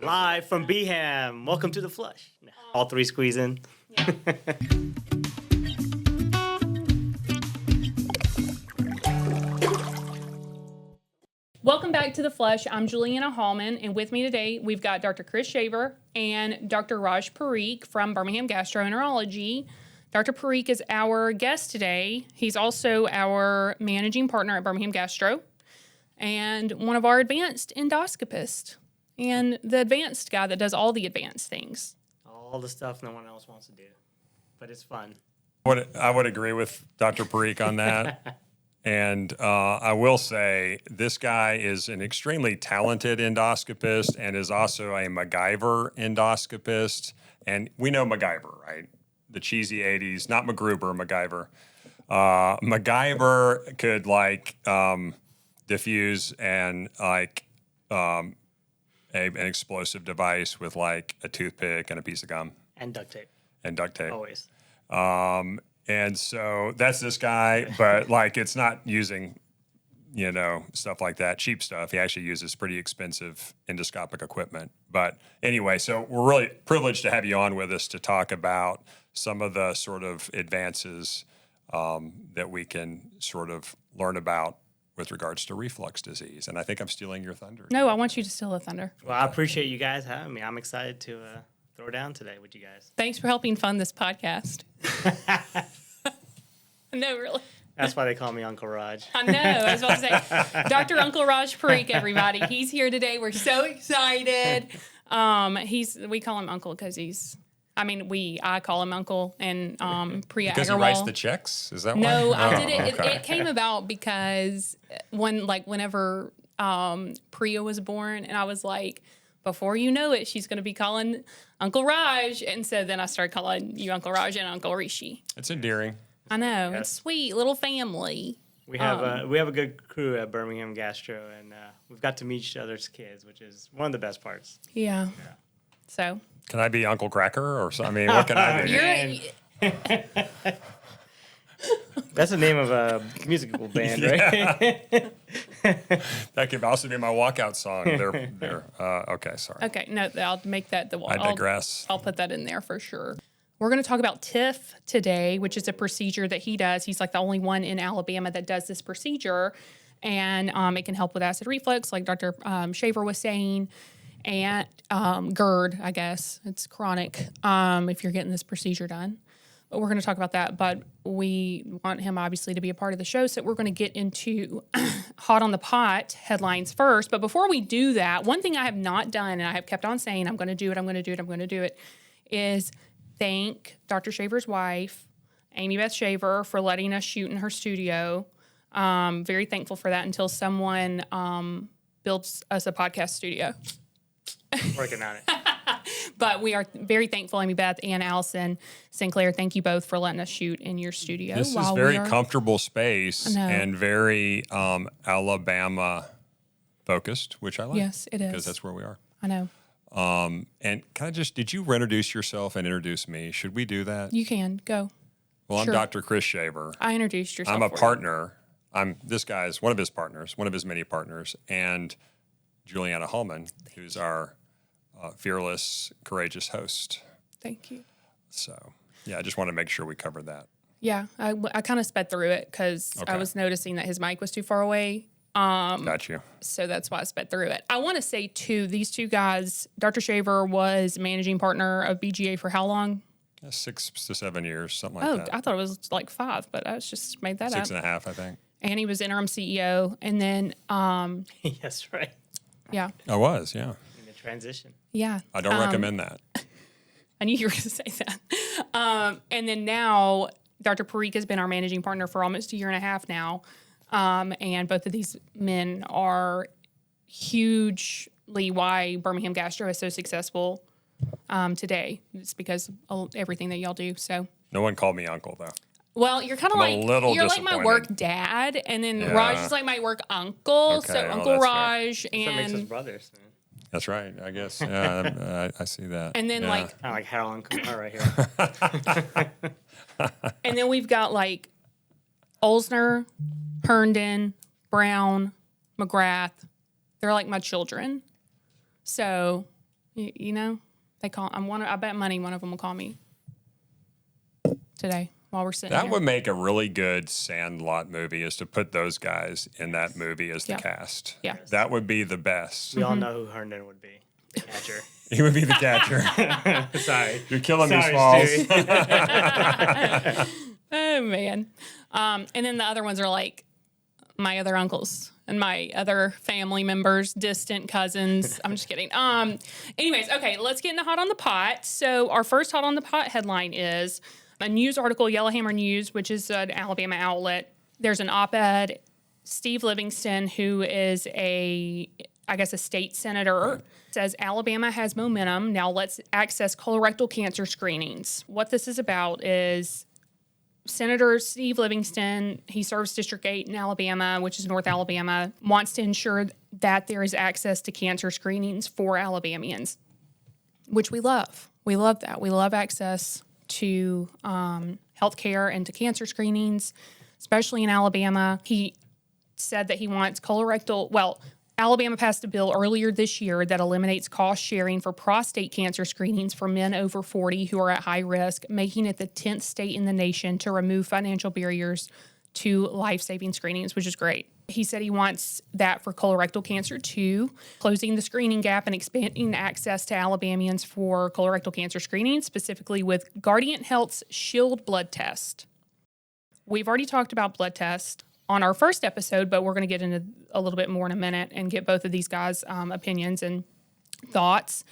Live from Beham. Welcome to the Flush. All three squeeze in. Yeah. Welcome back to The Flush. I'm Julianna Hallman, and with me today, we've got Dr. Chris Shaver and Dr. Raj Parikh from Birmingham Gastroenterology. Dr. Parikh is our guest today. He's also our managing partner at Birmingham Gastro and one of our advanced endoscopists and the advanced guy that does all the advanced things. All the stuff no one else wants to do, but it's fun. I would agree with Dr. Parikh on that. And I will say this guy is an extremely talented endoscopist and is also a MacGyver endoscopist. And we know MacGyver, right? The cheesy 80s, not MacGruber, MacGyver. MacGyver could diffuse and an explosive device with like a toothpick and a piece of gum. And duct tape. Always. Always. And so that's this guy, but it's not using, stuff like that, cheap stuff. He actually uses pretty expensive endoscopic equipment. But anyway, so we're really privileged to have you on with us to talk about some of the sort of advances that we can sort of learn about with regards to reflux disease. And I think I'm stealing your thunder. No, I want you to steal the thunder. Well, I appreciate you guys having me. I'm excited to throw down today with you guys. Thanks for helping fund this podcast. No, really. That's why they call me Uncle Raj. I know. I was about to say, Dr. Uncle Raj Parikh, everybody. He's here today. We're so excited. We call him Uncle because I call him Uncle, and Priya Because Agarwal. he writes the checks? Is that why? No, I did it. Okay. It came about because whenever Priya was born, and I was like, before you know it, she's going to be calling Uncle Raj. And so then I started calling you Uncle Raj and Uncle Rishi. It's endearing. I know. Yes. It's sweet. Little family. We have a good crew at Birmingham Gastro, and we've got to meet each other's kids, which is one of the best parts. Yeah. So. Can I be Uncle Cracker or something? I mean, what can I be? That's the name of a musical band, right? That could also be my walkout song. Okay, sorry. Okay, no, I'll make that the one. I digress. I'll put that in there for sure. We're going to talk about TIF today, which is a procedure that he does. He's like the only one in Alabama that does this procedure, and it can help with acid reflux, like Dr. Shaver was saying, and GERD, I guess. It's chronic if you're getting this procedure done. But we're going to talk about that, but we want him obviously to be a part of the show, so we're going to get into hot on the pot headlines first. But before we do that, one thing I have not done, and I have kept on saying, I'm going to do it, is thank Dr. Shaver's wife, Amy Beth Shaver, for letting us shoot in her studio. Very thankful for that until someone builds us a podcast studio. Working on it. But we are very thankful, Amy Beth and Allison Sinclair. Thank you both for letting us shoot in your studio. This is very comfortable space and very Alabama focused, which I like. Yes, it is. Because that's where we are. I know. And did you introduce yourself and introduce me? Should we do that? You can. Go. Well, Sure. I'm Dr. Chris Shaver. I introduced yourself. I'm a for you. partner. This guy is one of his partners, one of his many partners, and Julianna Hallman, who's our fearless, courageous host. Thank you. So, yeah, I just want to make sure we covered that. Yeah, I kind of sped through it because I Okay. was noticing that his mic was too far away. Got you. So that's why I sped through it. I want to say, too, these two guys, Dr. Shaver was managing partner of BGA for how long? 6 to 7 years, something like that. I thought it was like 5, but I just made that up. 6.5, I think. And he was interim CEO. And then, Yes, right. yeah. I was, yeah. In the transition. Yeah. I don't recommend that. I knew you were going to say that. And then now, Dr. Parikh has been our managing partner for almost a year and a half now. And both of these men are hugely why Birmingham Gastro is so successful today. It's because of everything that y'all do. So, No one called me uncle, though. well, you're kind of I'm a little you're like my work disappointed. dad, and then Yeah. Raj is like my work uncle. Okay, So well, Uncle that's fair. Raj, That makes us and brothers, man. That's right, I guess. Yeah, I see that. and then Yeah. like Kind of like Harold and Kumar right here. and then we've got like Olsner, Herndon, Brown, McGrath. They're like my children. So, You know, they call. I bet money one of them will call me today while we're sitting That here. would make a really good Sandlot movie, is to put those guys in that movie as the Yeah. cast. Yeah. That would be the best. We all know who Herndon would be, the catcher. He would be the catcher. Sorry. You're killing me, Sorry, Smalls. Stewie. Oh man. And then the other ones are like my other uncles and my other family members, distant cousins. I'm just kidding. Anyways, okay, let's get into Hot on the Pot. So our first Hot on the Pot headline is a news article, Yellowhammer News, which is an Alabama outlet. There's an op-ed. Steve Livingston, who is a state senator, says Alabama has momentum. Now let's access colorectal cancer screenings. What this is about is Senator Steve Livingston, he serves District 8 in Alabama, which is North Alabama, wants to ensure that there is access to cancer screenings for Alabamians, which we love. We love that. We love access to health care and to cancer screenings, especially in Alabama. He said that he wants Alabama passed a bill earlier this year that eliminates cost sharing for prostate cancer screenings for men over 40 who are at high risk, making it the 10th state in the nation to remove financial barriers to life-saving screenings, which is great. He said he wants that for colorectal cancer too, closing the screening gap and expanding access to Alabamians for colorectal cancer screening, specifically with Guardian Health's Shield blood test. We've already talked about blood tests on our first episode, but we're going to get into a little bit more in a minute and get both of these guys' opinions and thoughts.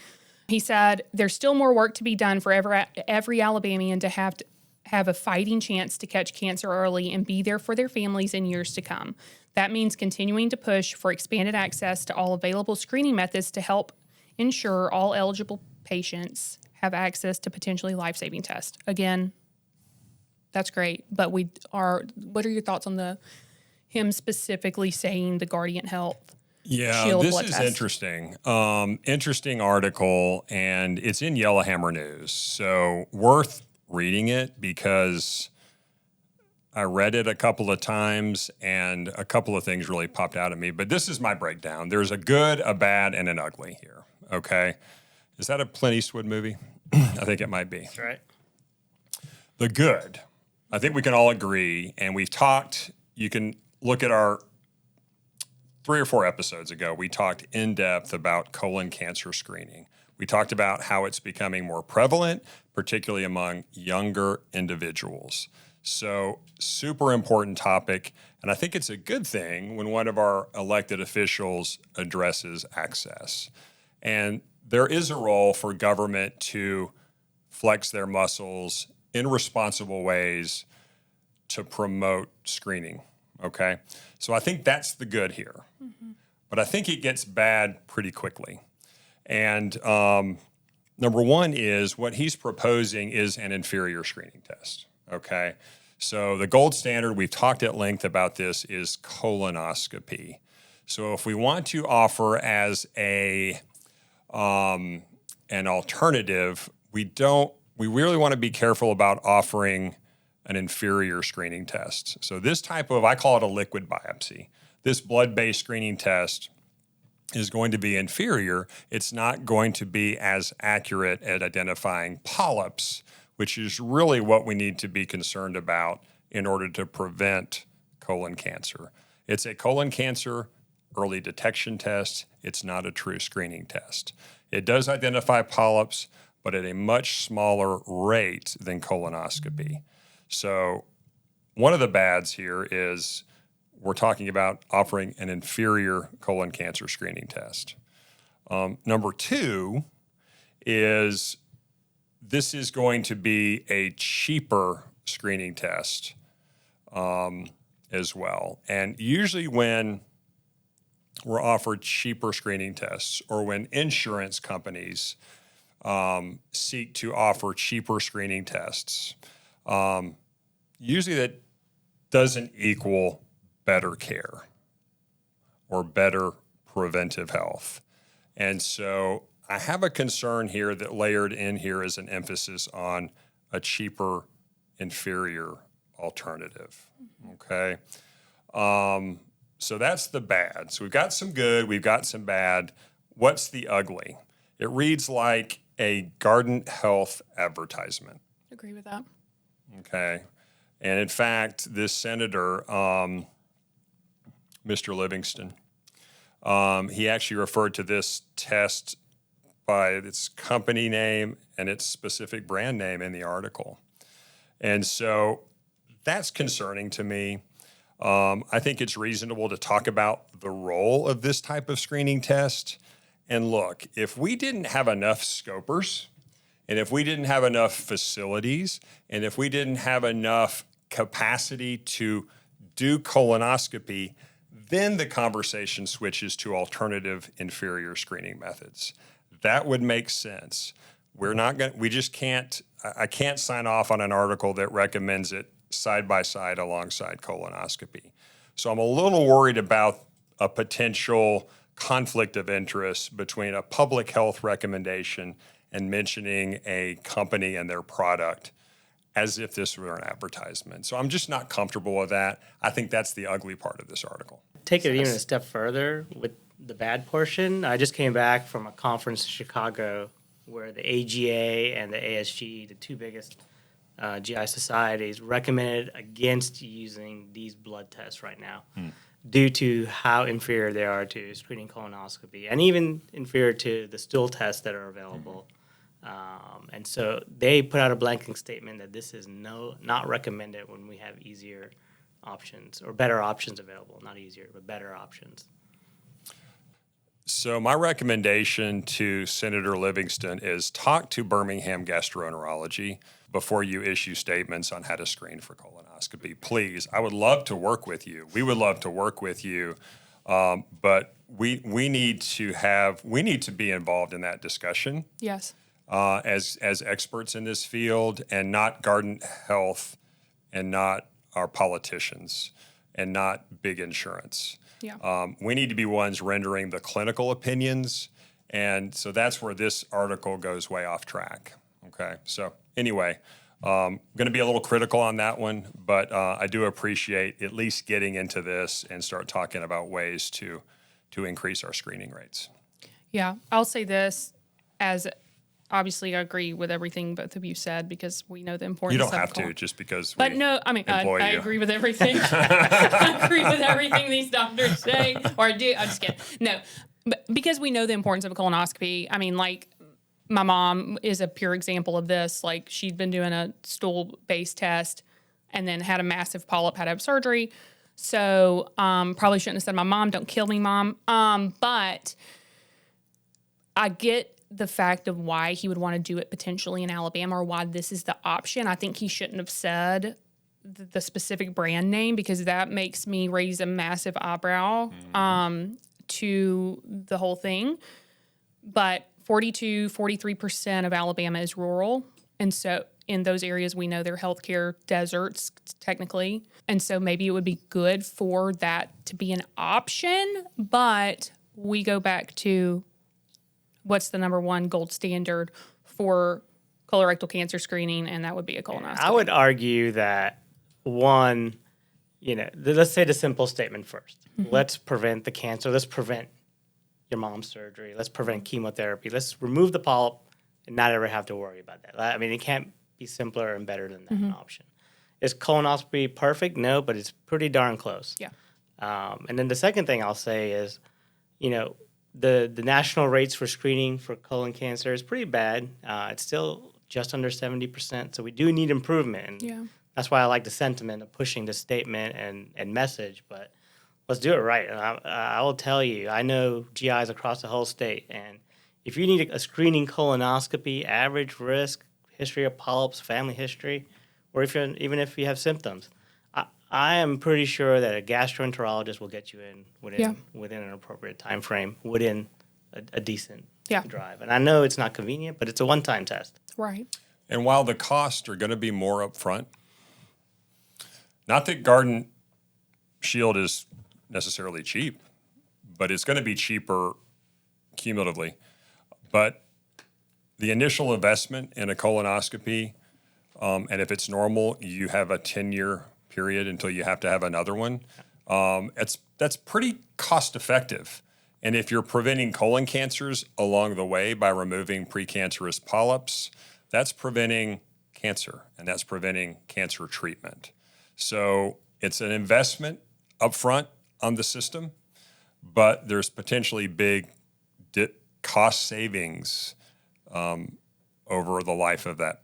He said there's still more work to be done for every Alabamian to have a fighting chance to catch cancer early and be there for their families in years to come. That means continuing to push for expanded access to all available screening methods to help ensure all eligible patients have access to potentially life-saving tests. Again, that's great, but what are your thoughts on him specifically saying the Guardian Health Shield this blood is test? interesting. Interesting article, and it's in Yellowhammer News, so worth reading it because I read it a couple of times and a couple of things really popped out at me. But this is my breakdown. There's a good, a bad, and an ugly here. Okay, is that a Clint Eastwood movie? I think it might be. That's right. The good, I think we can all agree, and we've talked. You can look at our 3 or 4 episodes ago, we talked in depth about colon cancer screening. We talked about how it's becoming more prevalent, particularly among younger individuals. So, super important topic. And I think it's a good thing when one of our elected officials addresses access. And there is a role for government to flex their muscles in responsible ways to promote screening. Okay, so I think that's the good here. Mm-hmm. But I think it gets bad pretty quickly. And number one is what he's proposing is an inferior screening test. Okay, so the gold standard, we've talked at length about this, is colonoscopy. So if we want to offer as an alternative, we really want to be careful about offering an inferior screening test. So this type of, I call it a liquid biopsy. This blood-based screening test is going to be inferior. It's not going to be as accurate at identifying polyps, which is really what we need to be concerned about in order to prevent colon cancer. It's a colon cancer early detection test. It's not a true screening test. It does identify polyps, but at a much smaller rate than colonoscopy. So one of the bads here is we're talking about offering an inferior colon cancer screening test. Number 2 is this is going to be a cheaper screening test as well. And usually when we're offered cheaper screening tests or when insurance companies seek to offer cheaper screening tests, usually that doesn't equal better care or better preventive health. And so I have a concern here that layered in here is an emphasis on a cheaper, inferior alternative. Okay. So that's the bad. So we've got some good, we've got some bad. What's the ugly? It reads like a garden health advertisement. Agree with that. Okay. And in fact, this senator, Mr. Livingston, he actually referred to this test by its company name and its specific brand name in the article. And so that's concerning to me. I think it's reasonable to talk about the role of this type of screening test. And look, if we didn't have enough scopers, and if we didn't have enough facilities, and if we didn't have enough capacity to do colonoscopy, then the conversation switches to alternative inferior screening methods. That would make sense. I can't sign off on an article that recommends it side by side alongside colonoscopy. So I'm a little worried about a potential conflict of interest between a public health recommendation and mentioning a company and their product as if this were an advertisement. So I'm just not comfortable with that. I think that's the ugly part of this article. Take it even a step further with the bad portion. I just came back from a conference in Chicago where the AGA and the ASG, the two biggest GI societies, recommended against using these blood tests right now due to how inferior they are to screening colonoscopy and even inferior to the stool tests that are available. And so they put out a blanket statement that this is not recommended when we have easier options or better options available. Not easier, but better options. So my recommendation to Senator Livingston is talk to Birmingham Gastroenterology before you issue statements on how to screen for colonoscopy. Please, I would love to work with you. We would love to work with you, but we need to be involved in that discussion. Yes. As experts in this field, and not garden health, and not our politicians, and not big insurance. Yeah. We need to be ones rendering the clinical opinions, and so that's where this article goes way off track. Okay, so anyway, I'm going to be a little critical on that one, but I do appreciate at least getting into this and start talking about ways to increase our screening rates. Yeah. I'll say this as obviously I agree with everything both of you said because we know the importance You of don't have to just because. But no, I mean, I you. agree with everything. I agree with everything these doctors say, or I do. I'm just kidding. No, but because we know the importance of a colonoscopy. I mean, like my mom is a pure example of this. Like she'd been doing a stool-based test and then had a massive polyp, had to have surgery. So probably shouldn't have said, "My mom, don't kill me, mom." But I get the fact of why he would want to do it potentially in Alabama or why this is the option. I think he shouldn't have said the specific brand name because that makes me raise a massive eyebrow to the whole thing. But 43% of Alabama is rural. And so in those areas, we know they're healthcare deserts, technically. And so maybe it would be good for that to be an option. But we go back to what's the number one gold standard for colorectal cancer screening, and that would be a colonoscopy. I would argue that one, let's say the simple statement first. Mm-hmm. Let's prevent the cancer. Let's prevent your mom's surgery. Let's prevent chemotherapy. Let's remove the polyp and not ever have to worry about that. I mean, it can't be simpler and better than that option. Is colonoscopy perfect? No, but it's pretty darn close. Yeah. And then the second thing I'll say is, the national rates for screening for colon cancer is pretty bad. It's still just under 70%, so we do need improvement. And that's why I like the sentiment of pushing the statement and message, but let's do it right. And I will tell you, I know GIs across the whole state, and if you need a screening colonoscopy, average risk, history of polyps, family history, or even if you have symptoms, I am pretty sure that a gastroenterologist will get you in within an appropriate time frame, within a decent drive. And I know it's not convenient, but it's a one-time test. Right. And while the costs are going to be more upfront, not that Garden Shield is necessarily cheap, but it's going to be cheaper cumulatively. But the initial investment in a colonoscopy, and if it's normal, you have a 10-year period until you have to have another one. That's pretty cost effective. And if you're preventing colon cancers along the way by removing precancerous polyps, that's preventing cancer, and that's preventing cancer treatment. So it's an investment upfront on the system, but there's potentially big cost savings over the life of that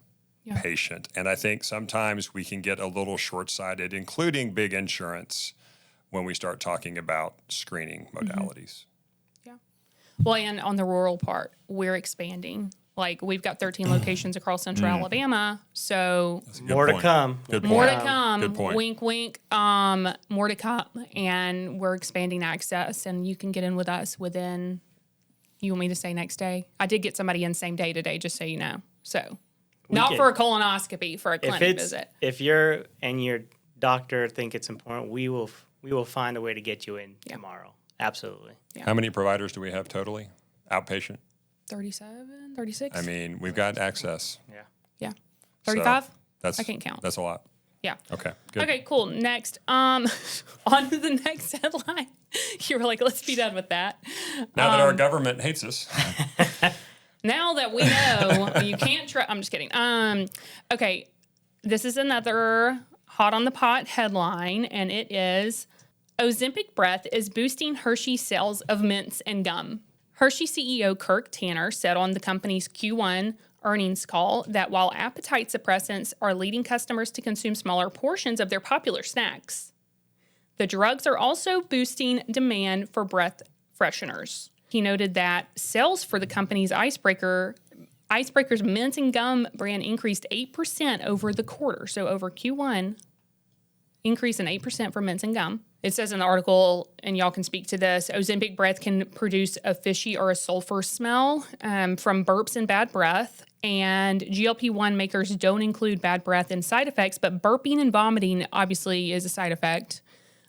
patient. And I think sometimes we can get a little short-sighted, including big insurance, when we start talking about screening modalities. Yeah. Well, and on the rural part, we're expanding. Like, we've got 13 locations across central Alabama. So More to come. Good more point. to come. Good point. Wink, wink. More to come. And we're expanding access, and you can get in with us within, you want me to say next day? I did get somebody in same day today, just so you know. So not for a colonoscopy, for a clinic visit. If you're and your doctor think it's important, we will find a way to get you in tomorrow. Absolutely. Yeah. How many providers do we have totally? Outpatient? 37, 36? I mean, we've got access. Yeah. Yeah. 35? So I can't count. That's a lot. Yeah. Okay, good. Okay, cool. Next, on to the next headline. You were like, let's be done with that. Now that our government hates us. Now that we know you can't try, I'm just kidding. Okay, this is another hot on the pot headline, and it is Ozempic breath is boosting Hershey sales of mints and gum. Hershey CEO Kirk Tanner said on the company's Q1 earnings call that while appetite suppressants are leading customers to consume smaller portions of their popular snacks, the drugs are also boosting demand for breath fresheners. He noted that sales for the company's Icebreaker's mints and gum brand increased 8% over the quarter. So over Q1, increase in 8% for mints and gum. It says in the article, and y'all can speak to this, Ozempic breath can produce a fishy or a sulfur smell from burps and bad breath. And GLP-1 makers don't include bad breath in side effects, but burping and vomiting obviously is a side effect.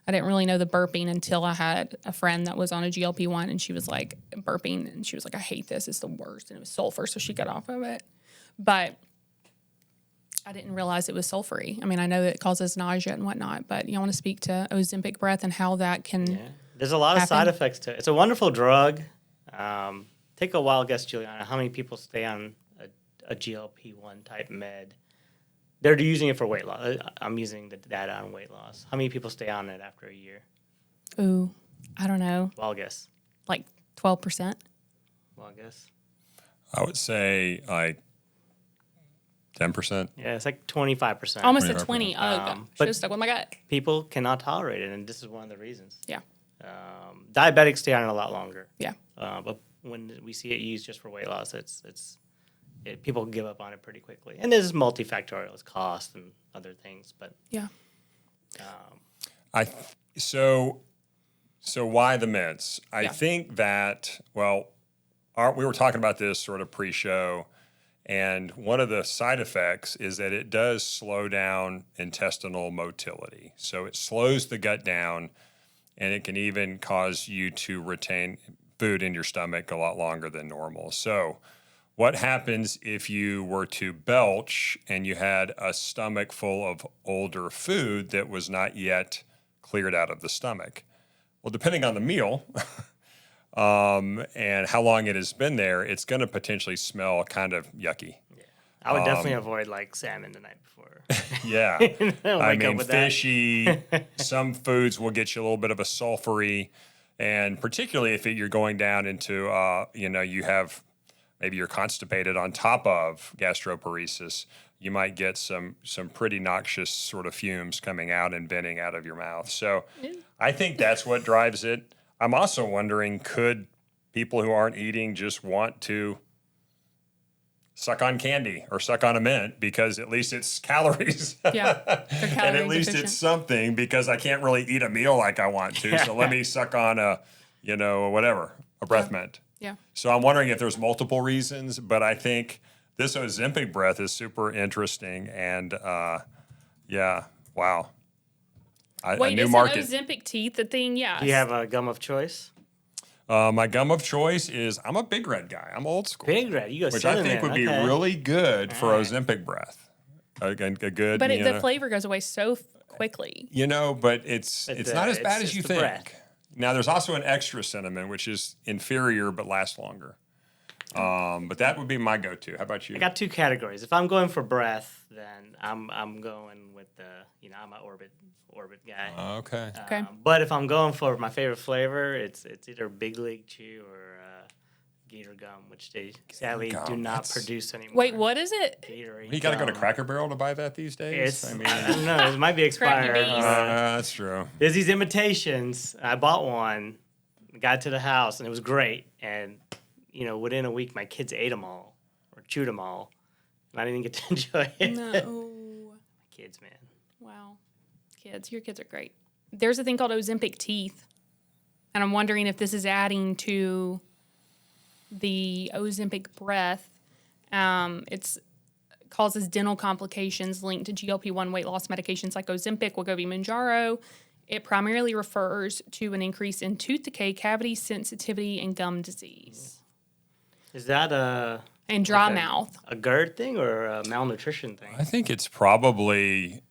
I didn't really know the burping until I had a friend that was on a GLP-1, and she was like burping, and she was like, I hate this. It's the worst. And it was sulfur, so she got off of it. But I didn't realize it was sulfury. I mean, I know that it causes nausea and whatnot, but you want to speak to Ozempic breath and how that can There's a lot of side effects to it. It's a wonderful drug. Take a wild guess, Juliana. How many people stay on a GLP-1 type med? They're using it for weight loss. I'm using the data on weight loss. How many people stay on it after a year? Ooh, I don't know, Wild guess. like 12%? Wild guess. I would say like 10%. Yeah, it's like 25%. Almost a 20. Oh, God. Should but- have stuck with my gut. People cannot tolerate it, and this is one of the reasons. Yeah, Diabetics stay on it a lot longer. yeah. But when we see it used just for weight loss, people give up on it pretty quickly. And this is multifactorial. It's cost and other things. But Yeah. So why the mints? I think that, well, we were talking about this sort of pre-show, and one of the side effects is that it does slow down intestinal motility. So it slows the gut down, and it can even cause you to retain food in your stomach a lot longer than normal. So what happens if you were to belch and you had a stomach full of older food that was not yet cleared out of the stomach? Well, depending on the meal and how long it has been there, it's going to potentially smell kind of yucky. I would definitely avoid like salmon the night before. Yeah. I mean, fishy. Some foods will get you a little bit of a sulfury. And particularly if you're going down into, you have maybe you're constipated on top of gastroparesis, you might get some pretty noxious sort of fumes coming out and venting out of your mouth. So I think that's what drives it. I'm also wondering, could people who aren't eating just want to suck on candy or suck on a mint because at least it's calories? Yeah. And at least it's something because I can't really eat a meal like I want to. So let me suck on a breath mint. Yeah. So I'm wondering if there's multiple reasons, but I think this Ozempic breath is super interesting. And wow. Wait, a new is market. Ozempic teeth the thing? Yeah. Do you have a gum of choice? My gum of choice is I'm a Big Red guy. I'm old school. Big Red. You go which I think would be really good for Ozempic breath. A good. But the flavor goes away so quickly. But it's not as bad as you think. Breath. Now, there's also an extra cinnamon, which is inferior but lasts longer. But that would be my go-to. How about you? I got two categories. If I'm going for breath, then I'm going with the I'm an orbit guy. Okay. Okay. But if I'm going for my favorite flavor, it's either Big League Chew or Gator Gum, which they sadly Gum, do not that's- produce anymore. Wait, what is it? Gatorade You got to go to Gum. Cracker Barrel to buy that these days? It's, I I, mean, don't know. It might be expired. Bees. that's true. There's these imitations. I bought one, got to the house, and it was great. And, within a week, my kids ate them all or chewed them all. And I didn't get to enjoy it. No. Kids, man. Wow. Your kids are great. There's a thing called Ozempic teeth. And I'm wondering if this is adding to the Ozempic breath. It's causes dental complications linked to GLP-1 weight loss medications like Ozempic, Wegovy, Mounjaro. It primarily refers to an increase in tooth decay, cavity sensitivity, and gum disease. Is that And dry Okay. mouth. a GERD thing or a malnutrition thing? I think it's probably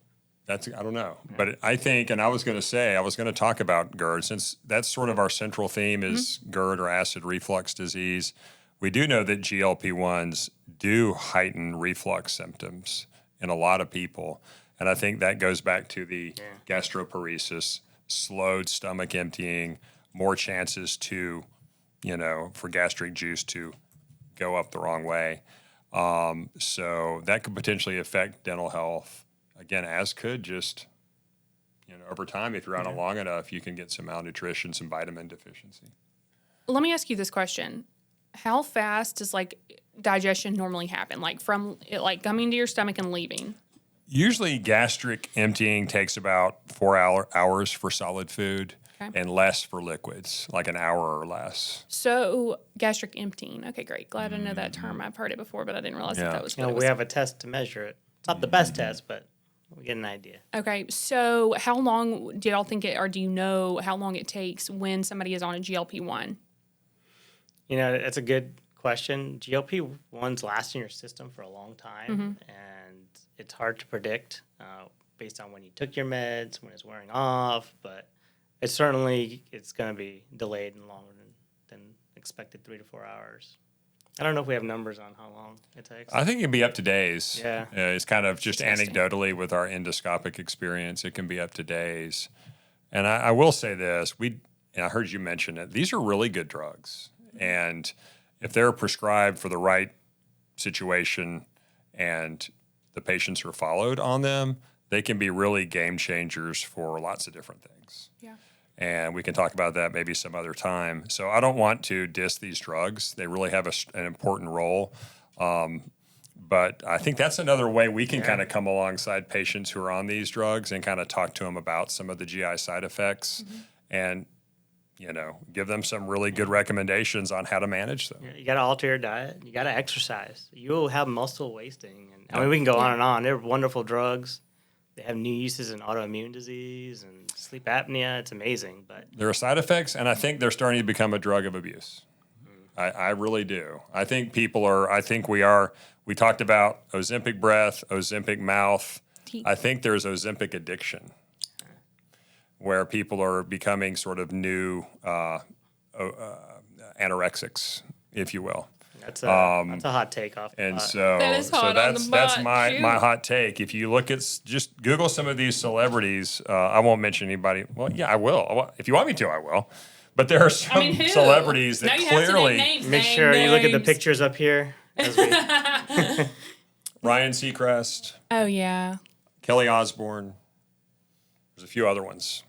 I don't know, but I think, and I was going to talk about GERD since that's sort of our central theme is GERD or acid reflux disease. We do know that GLP-1s do heighten reflux symptoms in a lot of people, and I think that goes back to the gastroparesis, slowed stomach emptying, more chances to, for gastric juice to go up the wrong way. So that could potentially affect dental health. Again, as could just, over time, if you're on it long enough, you can get some malnutrition, some vitamin deficiency. Let me ask you this question. How fast does digestion normally happen? From it coming to your stomach and leaving? Usually gastric emptying takes about 4 hours for solid food Okay. and less for liquids, like an hour or less. So gastric emptying. Okay, great. Glad I know that term. I've heard it before, but I didn't realize Yeah. that was what it We was. have a test to measure it. It's not the best test, but we get an idea. Okay, so how long do y'all think or do you know how long it takes when somebody is on a GLP-1? That's a good question. GLP-1s last in your system for a long time, and it's hard to predict based on when you took your meds, when it's wearing off, but it's going to be delayed and longer than expected 3 to 4 hours. I don't know if we have numbers on how long it takes. I think it can be up to days. Yeah. It's kind of just Interesting. anecdotally with our endoscopic experience, it can be up to days. And I will say this, and I heard you mention it, these are really good drugs. And if they're prescribed for the right situation and the patients are followed on them, they can be really game changers for lots of different things. Yeah. And we can talk about that maybe some other time. So I don't want to diss these drugs. They really have an important role. But I think that's another way we can kind of come alongside patients who are on these drugs and kind of talk to them about some of the GI side effects and, give them some really good recommendations on how to manage them. You got to alter your diet. You got to exercise. You will have muscle wasting. And we can go on and on. They're wonderful drugs. They have new uses in autoimmune disease and sleep apnea. It's amazing. But There are side effects, and I think they're starting to become a drug of abuse. I really do. I think we talked about Ozempic breath, Ozempic mouth. Teeth. I think there's Ozempic addiction where people are becoming sort of new anorexics, if you will. that's a hot take off. And the so, That is hot on the that's butt, my shoot. my hot take. If you look at just Google some of these celebrities, I won't mention anybody. Well, yeah, I will. If you want me to, I will. But there are some who? celebrities Now that you have to name clearly names. make Name sure you look at the names. pictures up here. As we, Ryan Seacrest, Oh, yeah. Kelly Osbourne. There's a few other ones.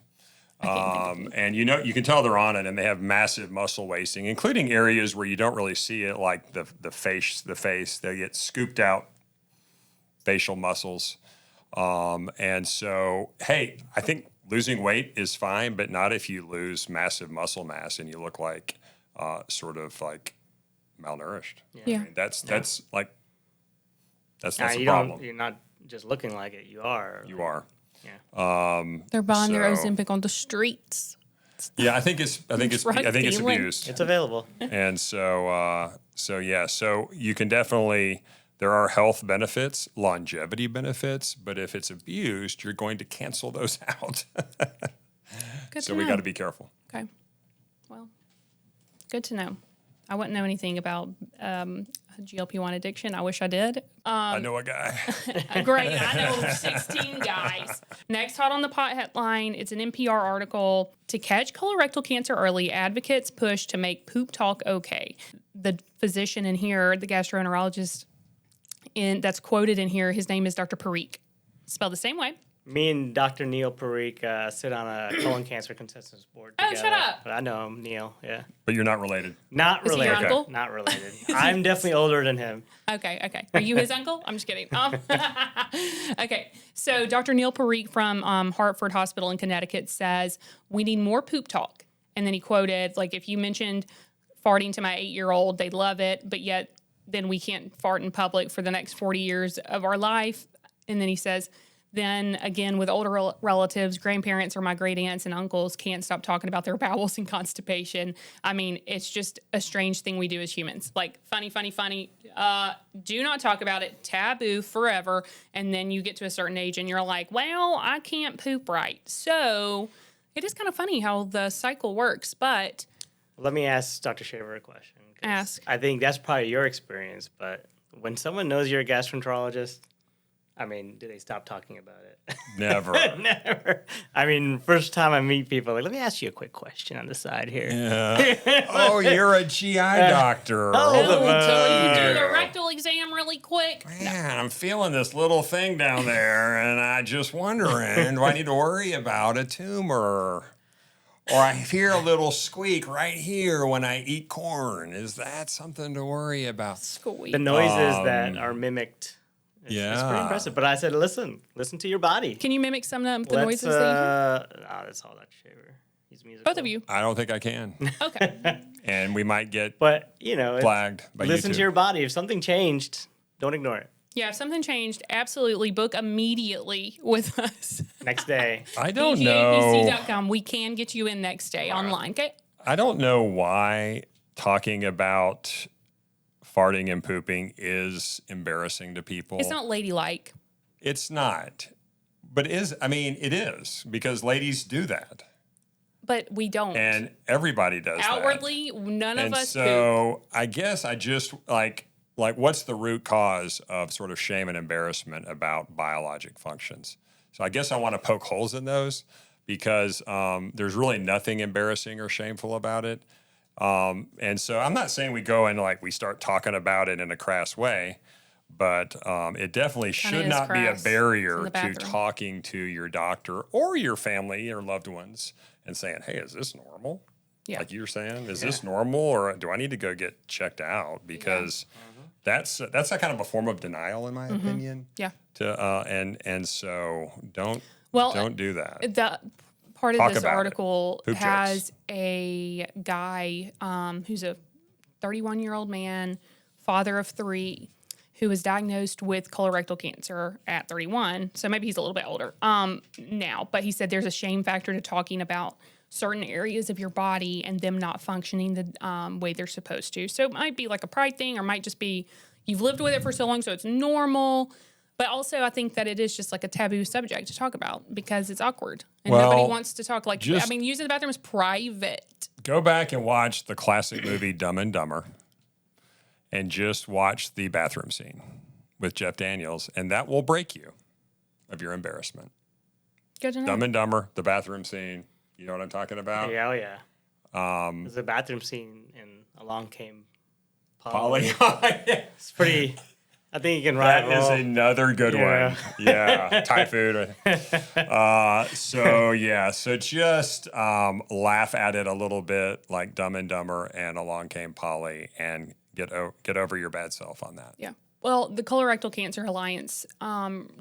And you can tell they're on it, and they have massive muscle wasting, including areas where you don't really see it, like the face. They get scooped out facial muscles. And so, hey, I think losing weight is fine, but not if you lose massive muscle mass and you look like sort of like malnourished. Yeah. I mean, that's the you problem. you're not just looking like it. You are. You are. They're buying their So- Ozempic on the streets. Yeah, I think it's Drug dealing. abused. It's available. And so you can definitely, there are health benefits, longevity benefits, but if it's abused, you're going to cancel those out. Good So to we know. got to be careful. Okay. Good to know. I wouldn't know anything about GLP-1 addiction. I wish I did. I know a guy. Great. I know 16 guys. Next hot on the pot headline. It's an NPR article. To catch colorectal cancer early, advocates push to make poop talk okay. The physician in here, the gastroenterologist that's quoted in here, his name is Dr. Parikh. Spelled the same way. Me and Dr. Neil Parikh sit on a colon cancer consensus board Oh, together. shut up. But I know him, Neil. Yeah. But you're not related. Not Is he your related. uncle? Not related. I'm definitely older than him. Okay. Are you his uncle? I'm just kidding. Okay. So Dr. Neil Parikh from Hartford Hospital in Connecticut says, we need more poop talk. And then he quoted, like, if you mentioned farting to my 8-year-old, they'd love it, but yet then we can't fart in public for the next 40 years of our life. And then he says, then again, with older relatives, grandparents or my great aunts and uncles can't stop talking about their bowels and constipation. I mean, it's just a strange thing we do as humans. Like, funny. Do not talk about it. Taboo forever. And then you get to a certain age and you're like, well, I can't poop right. So it is kind of funny how the cycle works. But Let me ask Dr. Shaver a question. 'Cause Ask. I think that's probably your experience, but when someone knows you're a gastroenterologist, I mean, do they stop talking about it? Never. Never. I mean, first time I meet people, like, let me ask you a quick question on the side here. Yeah. Oh, you're a GI doctor. Hold the until you do the phone. rectal exam really quick. Man, I'm feeling this little thing down there, and I just wondering, do I need to worry about a tumor? Or I hear a little squeak right here when I eat corn. Is that something to worry about? Squeak. The noises that are mimicked. It's Yeah. pretty impressive. But I said, listen to your body. Can you mimic some of the Let's, noises that you hear? that's all Dr. Shaver. He's musical. Both of you. I don't think I can. Okay. And we might get But, you know, flagged by listen YouTube. to your body. If something changed, don't ignore it. Yeah, if something changed, absolutely book immediately with us. Next day. I don't know. PGAPC.com. We can get you in next day online. Okay. I don't know why talking about farting and pooping is embarrassing to people. It's not ladylike. It's not. But it is because ladies do that. But we don't. And everybody does that. Outwardly, none of And us poop. so I guess I just like what's the root cause of sort of shame and embarrassment about biologic functions? So I guess I want to poke holes in those because there's really nothing embarrassing or shameful about it. And so I'm not saying we go and we start talking about it in a crass way, but it definitely should is not be a crass. It's in barrier the to bathroom. talking to your doctor or your family or loved ones and saying, hey, is this normal? Yeah. Like you were saying, is this normal or do I need to go get checked out? Because that's a kind of a form of denial, in my opinion. Yeah. And so don't do that. The part Talk of this about it. article Poop has a guy who's a 31-year-old man, father of 3, who was diagnosed with colorectal cancer at 31. So maybe he's a little bit older now. But he said there's a shame factor to talking about certain areas of your body and them not functioning the way they're supposed to. So it might be like a pride thing or might just be you've lived with it for so long, so it's normal. But also I think that it is just like a taboo subject to talk about because it's awkward. And Well, nobody wants to talk. just- Using the bathroom is private. Go back and watch the classic movie Dumb and Dumber and just watch the bathroom scene with Jeff Daniels, and that will break you of your embarrassment. Good to know. Dumb and Dumber, the bathroom scene. You know what I'm talking about? Yeah, oh yeah. There's a bathroom scene in Along Came Polly. It's pretty. I think you can That rival. is another good Yeah. one. Yeah, Thai food. So just laugh at it a little bit, like Dumb and Dumber and Along Came Polly, and get over your bad self on that. Yeah. Well, the Colorectal Cancer Alliance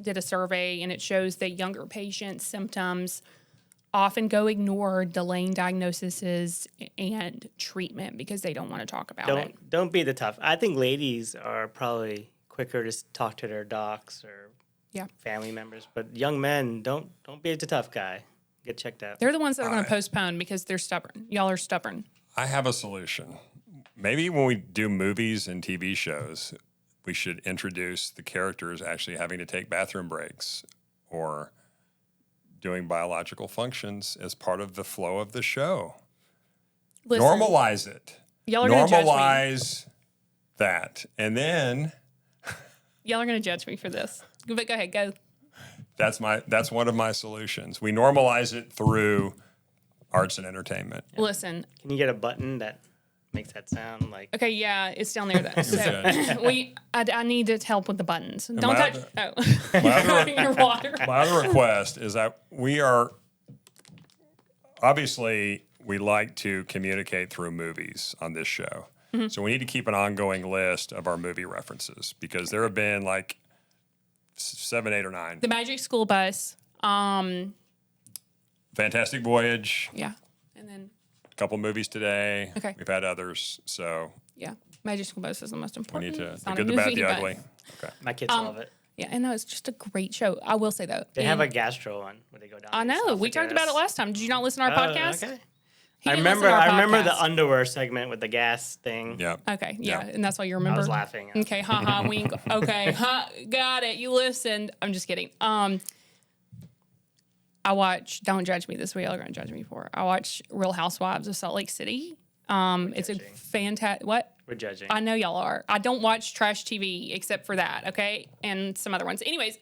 did a survey, and it shows that younger patients' symptoms often go ignored, delaying diagnoses and treatment because they don't want to talk about it. Don't be the tough. I think ladies are probably quicker to talk to their docs or Yeah. family members, but young men don't be the tough guy. Get checked out. They're the ones that are going to postpone because they're stubborn. Y'all are stubborn. I have a solution. Maybe when we do movies and TV shows, we should introduce the characters actually having to take bathroom breaks or doing biological functions as part of the flow of the show. Listen, Normalize it. Y'all are going to judge me. Normalize that. And then Y'all are going to judge me for this. But go ahead, go. that's one of my solutions. We normalize it through arts and entertainment. Listen. Can you get a button that makes that sound like? Okay, yeah, it's down there though. So I need to help with the buttons. Don't my touch. other- Your water. My other request is that we are obviously we like to communicate through movies on this show. So we need to keep an ongoing list of our movie references because there have been like 7, 8, or 9. The Magic School Bus. Fantastic Voyage, Yeah, and then a couple movies today. Okay. We've had others, so yeah, Magic School Bus is the most we important. need to It's the not good, a the bad, movie, the but- ugly. Okay. My kids love it. Yeah, and no, it's just a great show. I will say though, They have a gastro one where they go down. I know we talked about it last time. Did you not listen to our podcast? Okay. He I didn't listen remember. to our I remember the podcast. underwear segment with the gas thing. Yeah. Okay, yeah, Yeah. and that's why you I remember. was laughing. Okay, haha, wink. Okay, got it. You listened. I'm just kidding. I watch. Don't judge me. This is what y'all are gonna judge me for. I watch Real Housewives of Salt Lake City. It's a judging. fantastic. What? We're judging. I know y'all are. I don't watch trash TV except for that. Okay, and some other ones. Anyways,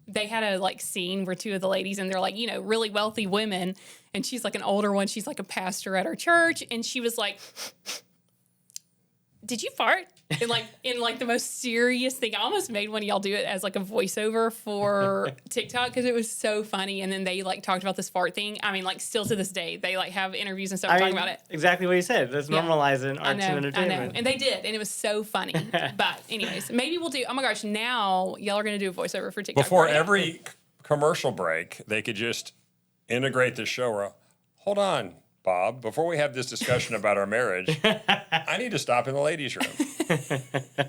they had a like scene where two of the ladies and they're like, really wealthy women, and she's like an older one. She's like a pastor at her church, and she was like, "Did you fart?" And like in like the most serious thing. I almost made one of y'all do it as like a voiceover for TikTok because it was so funny. And then they like talked about this fart thing. I mean, like still to this day, they like have interviews and stuff talking about it. Exactly what you said. Let's normalize it in I arts know, and entertainment. I know. And they did, and it was so funny. But anyways, maybe we'll do, oh my gosh, now y'all are going to do a voiceover for TikTok. Before right? every commercial break, they could just integrate the show. Hold on, Bob. Before we have this discussion about our marriage, I need to stop in the ladies' room.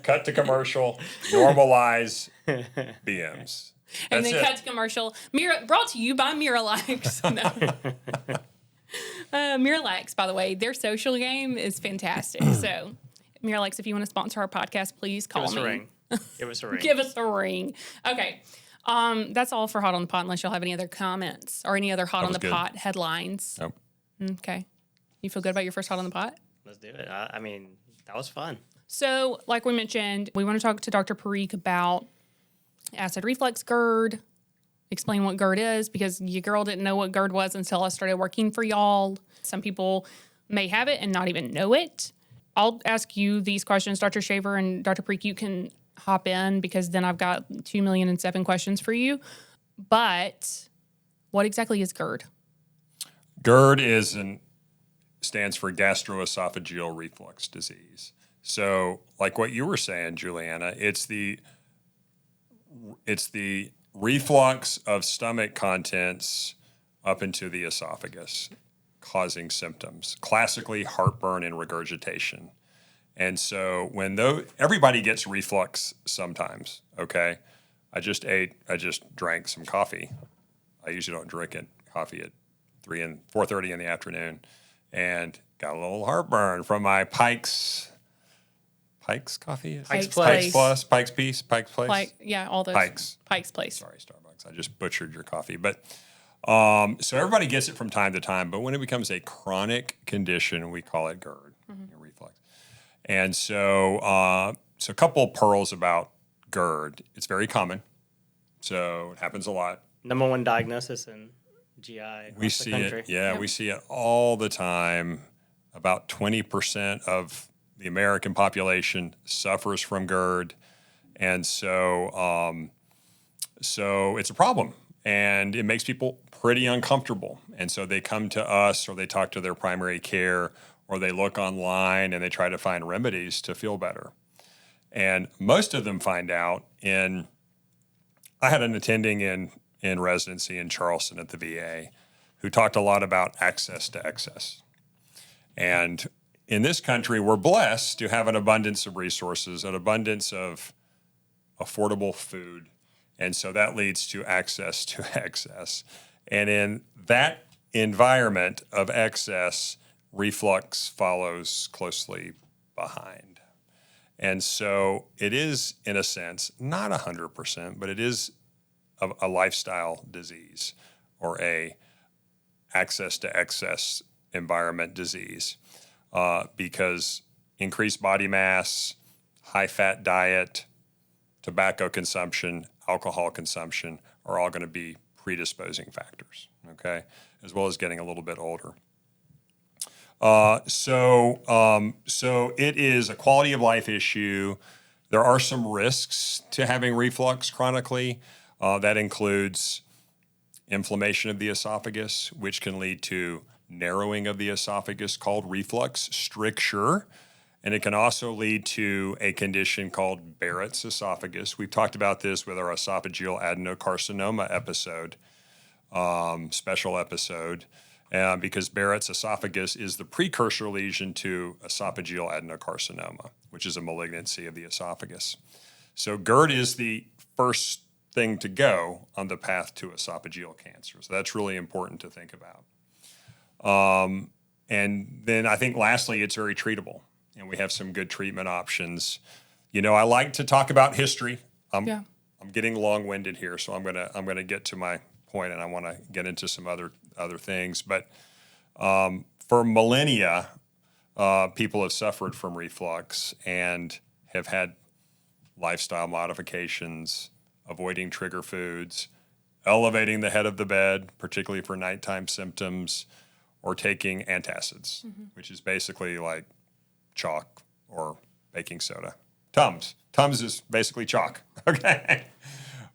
Cut to commercial. Normalize BMs. And That's then it. cut to commercial. Brought to you by Miralax. Miralax, by the way, their social game is fantastic. So, Miralax, if you want to sponsor our podcast, please call Give us me. a ring. Give us a ring. Give us a ring. Okay. That's all for Hot on the Pot, unless y'all have any other comments or any other Hot on was the good. Pot headlines. Nope. Okay. You feel good about your first Hot on the Pot? Let's do it. I mean, that was fun. So, like we mentioned, we want to talk to Dr. Parikh about acid reflux GERD, explain what GERD is, because your girl didn't know what GERD was until I started working for y'all. Some people may have it and not even know it. I'll ask you these questions, Dr. Shaver and Dr. Parikh. You can hop in because then I've got 2,000,007 questions for you. But what exactly is GERD? GERD stands for gastroesophageal reflux disease. So, like what you were saying, Juliana, it's the reflux of stomach contents up into the esophagus, causing symptoms, classically heartburn and regurgitation. And so everybody gets reflux sometimes, okay? I just drank some coffee. I usually don't drink coffee at 3 and 4:30 in the afternoon, and got a little heartburn from my Pike's coffee? Pikes Pikes Place. Pikes Peace, Pikes Place? All those. Pikes. Pike's Place. Sorry, Starbucks. I just butchered your coffee. But so everybody gets it from time to time, but when it becomes a chronic condition, we call it GERD, reflux. And so a couple of pearls about GERD. It's very common. So it happens a lot. Number one diagnosis in GI We across the see country. it. Yeah, we see it all the time. About 20% of the American population suffers from GERD. And so it's a problem. And it makes people pretty uncomfortable. And so they come to us or they talk to their primary care or they look online and they try to find remedies to feel better. And most of them find out I had an attending in residency in Charleston at the VA who talked a lot about access to excess. And in this country, we're blessed to have an abundance of resources, an abundance of affordable food. And so that leads to access to excess. And in that environment of excess, reflux follows closely behind. And so it is, in a sense, not 100%, but it is a lifestyle disease or a access to excess environment disease. because increased body mass, high-fat diet, tobacco consumption, alcohol consumption are all going to be predisposing factors, okay, as well as getting a little bit older. So it is a quality of life issue. There are some risks to having reflux chronically. That includes inflammation of the esophagus, which can lead to narrowing of the esophagus called reflux stricture. And it can also lead to a condition called Barrett's esophagus. We've talked about this with our esophageal adenocarcinoma episode, special episode, because Barrett's esophagus is the precursor lesion to esophageal adenocarcinoma, which is a malignancy of the esophagus. So GERD is the first thing to go on the path to esophageal cancer. So that's really important to think about. And then I think lastly, it's very treatable, and we have some good treatment options. You know, I like to talk about history. I'm getting long-winded here, so I'm gonna get to my point, and I want to get into some other things. But for millennia, people have suffered from reflux and have had lifestyle modifications, avoiding trigger foods, elevating the head of the bed, particularly for nighttime symptoms, or taking antacids, which is basically like chalk or baking soda. Tums. Tums is basically chalk, okay?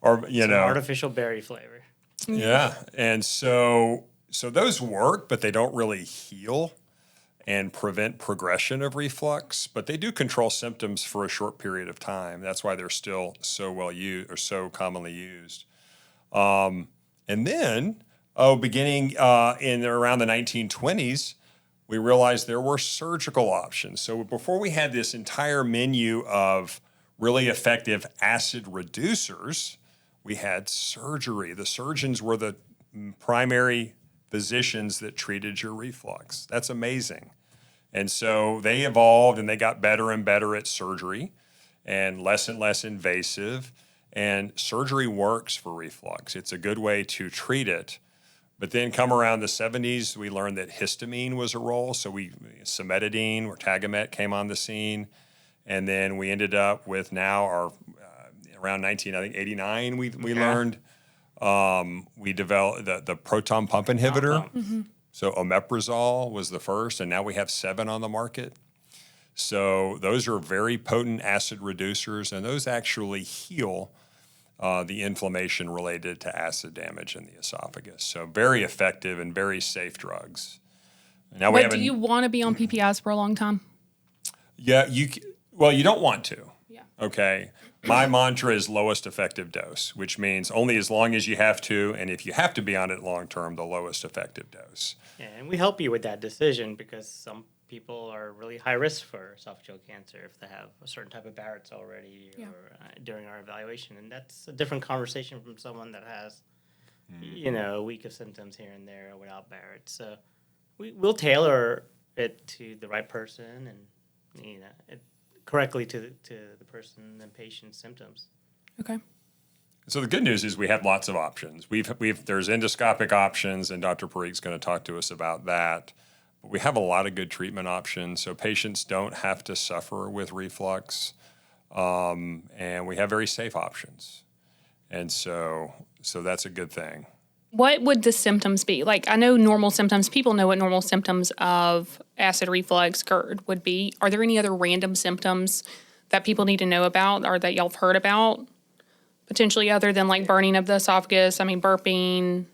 Or, Some artificial berry flavor. Yeah. And so those work, but they don't really heal and prevent progression of reflux, but they do control symptoms for a short period of time. That's why they're still so well used or so commonly used. And then, beginning in around the 1920s, we realized there were surgical options. So before we had this entire menu of really effective acid reducers, we had surgery. The surgeons were the primary physicians that treated your reflux. That's amazing. And so they evolved and they got better and better at surgery and less invasive. And surgery works for reflux. It's a good way to treat it. But then come around the 70s, we learned that histamine was a role. So cimetidine or Tagamet came on the scene. And then we ended up with now our around 1989, we learned we developed the proton pump inhibitor. So omeprazole was the first, and now we have 7 on the market. So those are very potent acid reducers, and those actually heal the inflammation related to acid damage in the esophagus. So very effective and very safe drugs. Now Do you want to be on PPIs for a long time? Yeah, you don't want to. Yeah. Okay. My mantra is lowest effective dose, which means only as long as you have to, and if you have to be on it long term, the lowest effective dose. Yeah, and we help you with that decision because some people are really high risk for esophageal cancer if they have a certain type of Barrett's already or during our evaluation. And that's a different conversation from someone that has, a week of symptoms here and there without Barrett's. So we'll tailor it to the right person and, correctly to the person and patient's symptoms. Okay. So the good news is we have lots of options. There's endoscopic options, and Dr. Parikh's going to talk to us about that. But we have a lot of good treatment options, so patients don't have to suffer with reflux, and we have very safe options. And so that's a good thing. What would the symptoms be? Like, I know normal symptoms. People know what normal symptoms of acid reflux, GERD, would be. Are there any other random symptoms that people need to know about or that y'all have heard about? Potentially other than, like, burning of the esophagus, burping.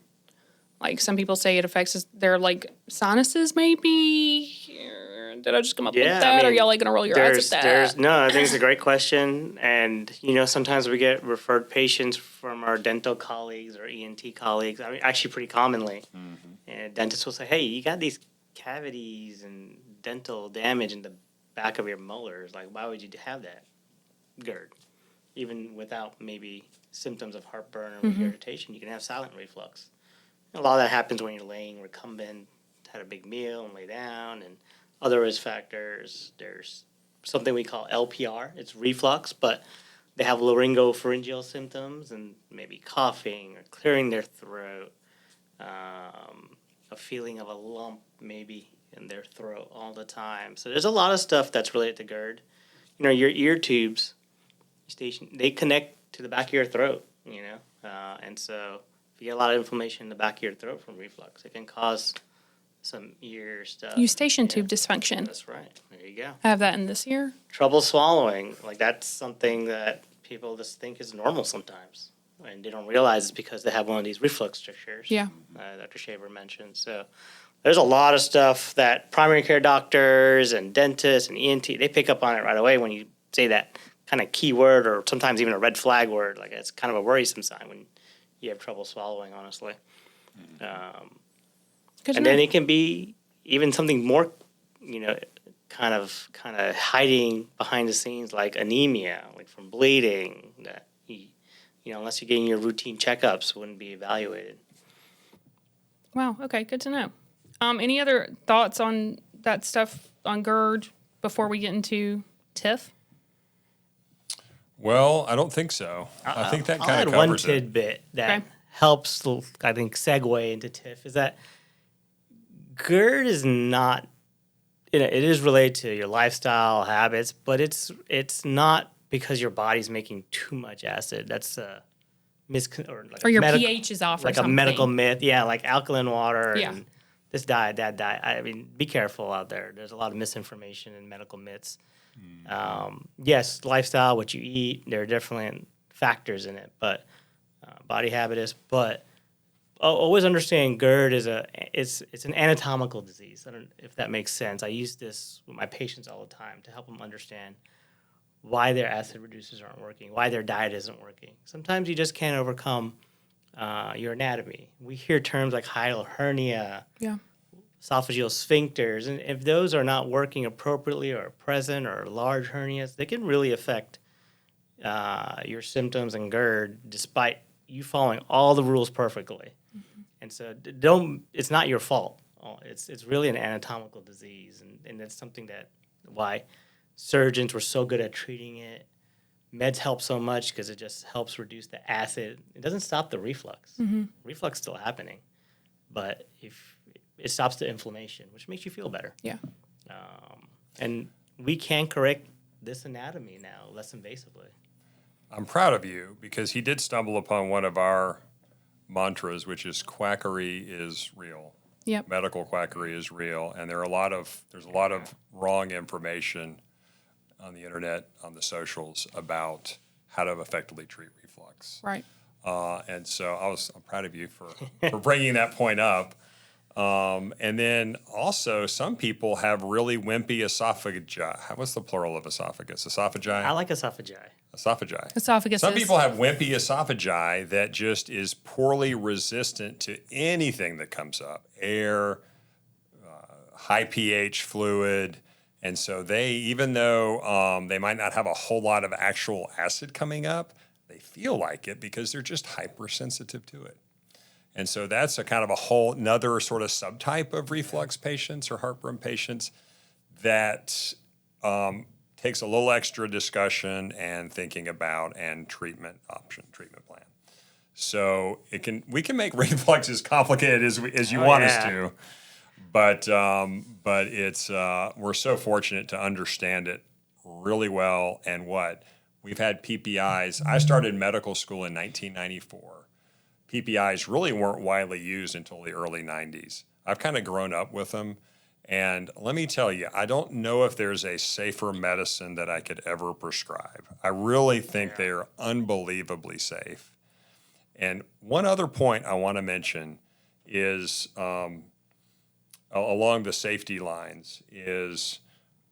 Like, some people say it affects their, sinuses, maybe. Did I just come up with that? Or are y'all, going to roll your eyes at that? No, I think it's a great question. And, sometimes we get referred patients from our dental colleagues or ENT colleagues. Actually pretty commonly. And dentists will say, hey, you got these cavities and dental damage in the back of your molars. Like, why would you have that? GERD. Even without maybe symptoms of heartburn or regurgitation, you can have silent reflux. A lot of that happens when you're laying recumbent, had a big meal and lay down, and other risk factors. There's something we call LPR. It's reflux, but they have laryngopharyngeal symptoms and maybe coughing or clearing their throat, a feeling of a lump maybe in their throat all the time. So there's a lot of stuff that's related to GERD. You know, your ear tubes, they connect to the back of your throat, you know. And so if you get a lot of inflammation in the back of your throat from reflux, it can cause some ear stuff. Eustachian Yeah, tube dysfunction. that's right. There you go. I have that in this ear. Trouble swallowing, like that's something that people just think is normal sometimes. And they don't realize it's because they have one of these reflux strictures. Yeah. Dr. Shaver mentioned. So there's a lot of stuff that primary care doctors and dentists and ENT, they pick up on it right away when you say that kind of key word or sometimes even a red flag word. Like it's kind of a worrisome sign when you have trouble swallowing, honestly. And then it can be even something more, you know, kind of hiding behind the scenes, like anemia, like from bleeding, that you know, unless you're getting your routine checkups, wouldn't be evaluated. Wow. Okay. Good to know. Any other thoughts on that stuff on GERD before we get into TIF? Well, I don't think so. I think that I'll kind add of one covers it. tidbit that Okay. helps, I think, segue into TIF is that GERD is not, you know, it is related to your lifestyle habits, but it's not because your body's making too much acid. That's a Or your pH is off or like something. a medical myth. Yeah, like alkaline water Yeah. and this diet, that diet. I mean, be careful out there. There's a lot of misinformation and medical myths. Yes, lifestyle, what you eat, there are definitely factors in it, but body habitus. But always understand GERD is it's an anatomical disease. I don't know if that makes sense. I use this with my patients all the time to help them understand why their acid reducers aren't working, why their diet isn't working. Sometimes you just can't overcome your anatomy. We hear terms like hiatal hernia, Yeah. esophageal sphincters, and if those are not working appropriately or present or large hernias, they can really affect your symptoms and GERD despite you following all the rules perfectly. And so it's not your fault. It's really an anatomical disease, and it's something that why surgeons were so good at treating it. Meds help so much because it just helps reduce the acid. It doesn't stop the reflux. Reflux still happening, but if it stops the inflammation, which makes you feel better. Yeah. And we can correct this anatomy now less invasively. I'm proud of you because he did stumble upon one of our mantras, which is quackery is real. Yep. Medical quackery is real, and there's a lot of wrong information on the internet, on the socials about how to effectively treat reflux. Right. And so I'm proud of you for bringing that point up. And then also, some people have really wimpy esophagi. What's the plural of esophagus? Esophagi? I like esophagi. Esophagi. Esophagus. Some people have wimpy esophagi that just is poorly resistant to anything that comes up, air, high pH fluid. And so even though they might not have a whole lot of actual acid coming up, they feel like it because they're just hypersensitive to it. And so that's a kind of a whole another sort of subtype of reflux patients or heartburn patients that takes a little extra discussion and thinking about and treatment plan. So we can make reflux as complicated as you want us to, but it's we're so fortunate to understand it really well. And we've had PPIs. I started medical school in 1994. PPIs really weren't widely used until the early 90s. I've kind of grown up with them. And let me tell you, I don't know if there's a safer medicine that I could ever prescribe. I really think they are unbelievably safe. And one other point I want to mention is along the safety lines is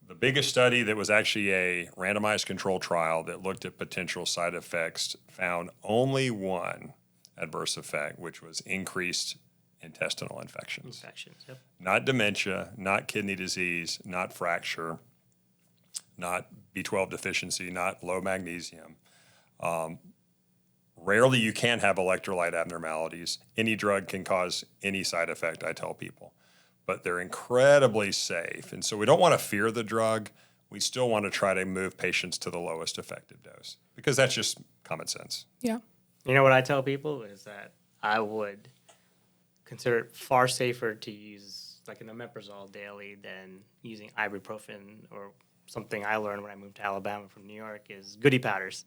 the biggest study that was actually a randomized control trial that looked at potential side effects found only one adverse effect, which was increased intestinal infections. Yep. Not dementia, not kidney disease, not fracture, not B12 deficiency, not low magnesium. Rarely you can have electrolyte abnormalities. Any drug can cause any side effect, I tell people. But they're incredibly safe. And so we don't want to fear the drug. We still want to try to move patients to the lowest effective dose because that's just common sense. Yeah. You know what I tell people is that I would consider it far safer to use like an omeprazole daily than using ibuprofen, or something I learned when I moved to Alabama from New York is goody powders.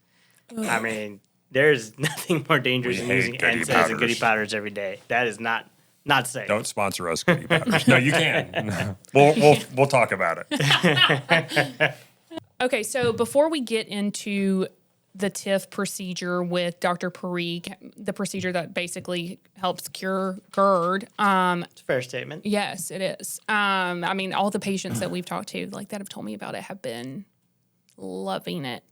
I mean, there's nothing more dangerous We than hate using goody NSAIDs and goody powders. powders every day. That is not safe. Don't sponsor us, Goody Powders. No, you can. We'll talk about it. Okay, so before we get into the TIF procedure with Dr. Parikh, the procedure that basically helps cure GERD, It's a fair statement. yes, it is. I mean, all the patients that we've talked to, like that have told me about it, have been loving it.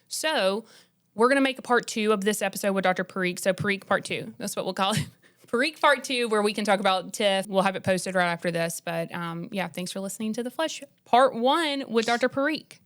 So we're going to make a part 2 of this episode with Dr. Parikh. So Parikh part 2, that's what we'll call it. Parikh part 2, where we can talk about TIF. We'll have it posted right after this. But yeah, thanks for listening to The Flesh part 1 with Dr. Parikh.